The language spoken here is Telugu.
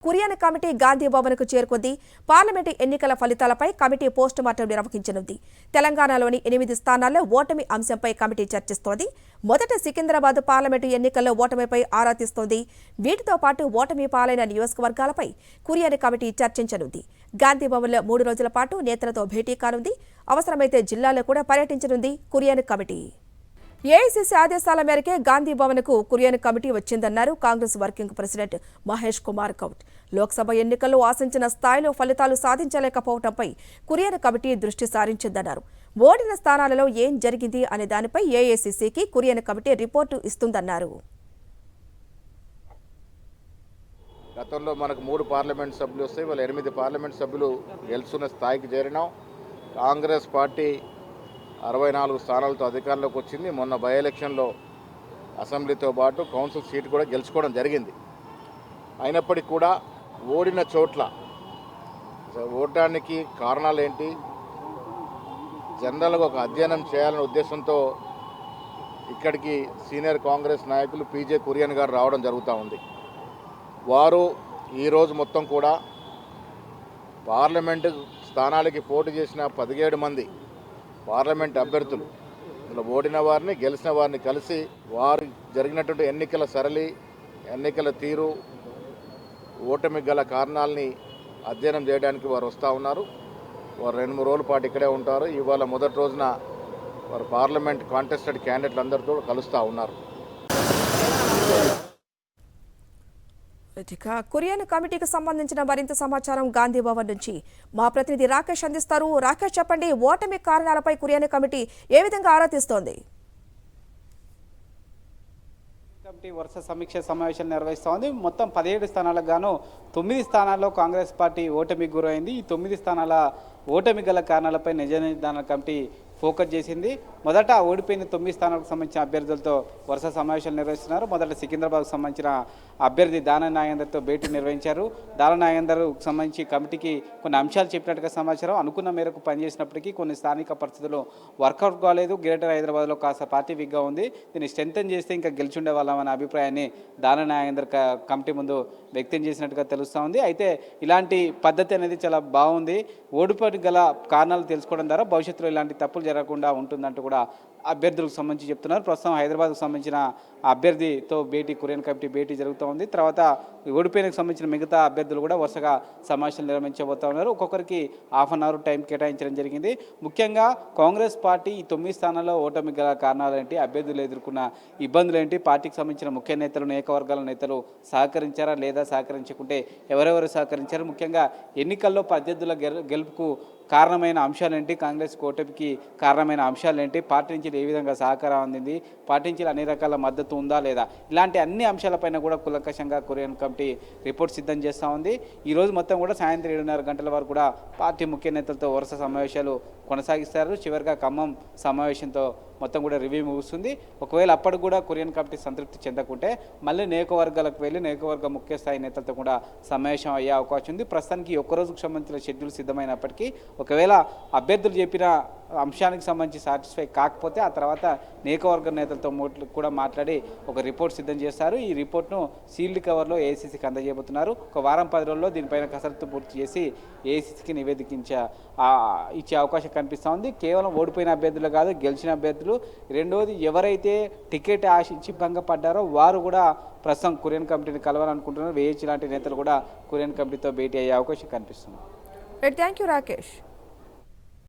కురియన్ కమిటీ గాంధీ భవన్కు చేరుకుంది. పార్లమెంటు ఎన్నికల ఫలితాలపై కమిటీ పోస్టుమార్టం నిర్వహించనుంది. తెలంగాణలోని 8 స్థానాల్లో ఓటమి అంశంపై కమిటీ చర్చిస్తోంది. మొదట సికింద్రాబాద్ పార్లమెంటు ఎన్నికల్లో ఓటమిపై ఆరా తీస్తోంది. వీటితో పాటు ఓటమి పాలైన నియోజకవర్గాలపై కురియన్ కమిటీ చర్చించనుంది. గాంధీ భవన్లో 3 రోజుల పాటు నేతలతో భేటీ కానుంది. అవసరమైతే జిల్లాలో కూడా పర్యటించనుంది కురియన్ కమిటీ. ఏఐసీసీ ఆదేశాల మేరకే గాంధీ భవన్కు కురియన్ కమిటీ వచ్చిందన్నారు కాంగ్రెస్ వర్కింగ్ ప్రెసిడెంట్ మహేష్ కుమార్ గౌడ్. లోక్సభ ఎన్నికల్లో ఆశించిన స్థాయిలో ఫలితాలు సాధించలేకపోవడంపై కురియన్ కమిటీ దృష్టి సారించిందన్నారు. ఓడిన స్థానాలలో ఏం జరిగింది అనే దానిపై ఏఐసీసీకి కురియన్ కమిటీ రిపోర్టు ఇస్తుందన్నారు. గతంలో మనకు 3 పార్లమెంట్ సభ్యులు వస్తాయి. వాళ్ళు 8 పార్లమెంట్ సభ్యులు గెలుచున్న స్థాయికి చేరినాం. కాంగ్రెస్ పార్టీ 64 స్థానాలతో అధికారంలోకి వచ్చింది. మొన్న బై ఎలక్షన్లో అసెంబ్లీతో పాటు కౌన్సిల్ సీట్ కూడా గెలుచుకోవడం జరిగింది. అయినప్పటికీ కూడా ఓడిన చోట్ల ఓడడానికి కారణాలు ఏంటి, జనరల్గా ఒక అధ్యయనం చేయాలనే ఉద్దేశంతో ఇక్కడికి సీనియర్ కాంగ్రెస్ నాయకులు పీజే కురియన్ గారు రావడం జరుగుతూ ఉంది. వారు ఈరోజు మొత్తం కూడా పార్లమెంటు స్థానాలకి పోటీ చేసిన 17 మంది పార్లమెంట్ అభ్యర్థులు, ఇందులో ఓడిన వారిని గెలిచిన వారిని కలిసి వారు జరిగినటువంటి ఎన్నికల సరళి, ఎన్నికల తీరు, ఓటమి గల కారణాలని అధ్యయనం చేయడానికి వారు వస్తూ ఉన్నారు. వారు 2-3 రోజుల పాటు ఇక్కడే ఉంటారు. ఇవాళ మొదటి రోజున వారు పార్లమెంట్ కాంటెస్టెడ్ క్యాండిడేట్లు అందరితో కలుస్తూ ఉన్నారు. కురియన్ కమిటీకి సంబంధించిన మరింత సమాచారం గాంధీ భవన్ నుంచి మా ప్రతినిధి రాకేష్ అందిస్తారు. రాకేష్, చెప్పండి, ఓటమి కారణాలపై కురియన్ కమిటీ ఏ విధంగా ఆరా తీస్తోంది? కమిటీ వరుస సమీక్ష సమావేశాలు నిర్వహిస్తోంది. మొత్తం 17 స్థానాలకు గాను 9 స్థానాల్లో కాంగ్రెస్ పార్టీ ఓటమికి గురైంది. ఈ 9 స్థానాల ఓటమి గల కారణాలపై నిజ నిర్ధారణ కమిటీ ఫోకస్ చేసింది. మొదట ఓడిపోయిన 9 స్థానాలకు సంబంధించిన అభ్యర్థులతో వరుస సమావేశాలు నిర్వహిస్తున్నారు. మొదట సికింద్రాబాద్కు సంబంధించిన అభ్యర్థి దాన నాగేందర్తో భేటీ నిర్వహించారు. దాన నాగేందర్కు సంబంధించి కమిటీకి కొన్ని అంశాలు చెప్పినట్టుగా సమాచారం. అనుకున్న మేరకు పనిచేసినప్పటికీ కొన్ని స్థానిక పరిస్థితులు వర్కౌట్ కాలేదు. గ్రేటర్ హైదరాబాద్లో కాస్త పార్టీ వీక్గా ఉంది. దీన్ని స్ట్రెంథన్ చేస్తే ఇంకా గెలిచుండే వాళ్ళమనే అభిప్రాయాన్ని దాన నాగేందర్ కమిటీ ముందు వ్యక్తం చేసినట్టుగా తెలుస్తూ ఉంది. అయితే ఇలాంటి పద్ధతి అనేది చాలా బాగుంది. ఓడిపోయి గల కారణాలు తెలుసుకోవడం ద్వారా భవిష్యత్తులో ఇలాంటి తప్పులు జరగకుండా ఉంటుందంటూ కూడా అభ్యర్థులకు సంబంధించి చెప్తున్నారు. ప్రస్తుతం హైదరాబాద్కు సంబంధించిన అభ్యర్థితో భేటీ కురియన్ కమిటీ భేటీ జరుగుతూ ఉంది. తర్వాత ఓడిపోయినకు సంబంధించిన మిగతా అభ్యర్థులు కూడా వరుసగా సమావేశాలు నిర్వహించబోతా ఉన్నారు. ఒక్కొక్కరికి ½ అన్ అవర్ టైం కేటాయించడం జరిగింది. ముఖ్యంగా కాంగ్రెస్ పార్టీ ఈ 9 స్థానాల్లో ఓటమి గల కారణాలు ఏంటి, అభ్యర్థులు ఎదుర్కొన్న ఇబ్బందులు ఏంటి, పార్టీకి సంబంధించిన ముఖ్య నేతలు, నియోజకవర్గాల నేతలు సహకరించారా లేదా, సహకరించకుంటే ఎవరెవరు సహకరించారు, ముఖ్యంగా ఎన్నికల్లో ప్రత్యర్థుల గెలుపుకు కారణమైన అంశాలేంటి, కాంగ్రెస్ ఓటమికి కారణమైన అంశాలేంటి, పార్టీ నుంచి ఏ విధంగా సహకారం అందింది, పార్టీ నుంచి అన్ని రకాల మద్దతు ఉందా లేదా, ఇలాంటి అన్ని అంశాలపైన కూడా కులంకషంగా కురియన్ కమిటీ రిపోర్ట్ సిద్ధం చేస్తూ ఉంది. ఈరోజు మొత్తం కూడా సాయంత్రం 7:30 గంటల వరకు కూడా పార్టీ ముఖ్య నేతలతో వరుస సమావేశాలు కొనసాగిస్తారు. చివరిగా ఖమ్మం సమావేశంతో మొత్తం కూడా రివ్యూ ముగుస్తుంది. ఒకవేళ అప్పటికి కూడా కురియన్ కమిటీ సంతృప్తి చెందకుంటే మళ్ళీ నియోజకవర్గాలకు వెళ్ళి నియోజకవర్గ ముఖ్య స్థాయి నేతలతో కూడా సమావేశం అయ్యే అవకాశం ఉంది. ప్రస్తుతానికి ఒక్క రోజుకు సంబంధించిన షెడ్యూల్ సిద్ధమైనప్పటికీ ఒకవేళ అభ్యర్థులు చెప్పిన అంశానికి సంబంధించి సాటిస్ఫై కాకపోతే ఆ తర్వాత నియోజకవర్గ నేతలతో కూడా మాట్లాడి ఒక రిపోర్ట్ సిద్ధం చేస్తారు. ఈ రిపోర్ట్ను సీల్డ్ కవర్లో ఏఐసీసీకి అందజేయబోతున్నారు. ఒక వారం 10 రోజుల్లో దీనిపైన కసరత్తు పూర్తి చేసి ఏఐసీసీకి ఇచ్చే అవకాశం కనిపిస్తూ ఉంది. కేవలం ఓడిపోయిన అభ్యర్థులు కాదు, గెలిచిన అభ్యర్థులు, రెండోది ఎవరైతే టికెట్ ఆశించి భంగపడ్డారో వారు కూడా ప్రస్తుతం కురియన్ కమిటీని కలవాలనుకుంటున్నారు. వేయచ్చు లాంటి నేతలు కూడా కురియన్ కమిటీతో భేటీ అయ్యే అవకాశం కనిపిస్తుంది. Thank you Rakesh.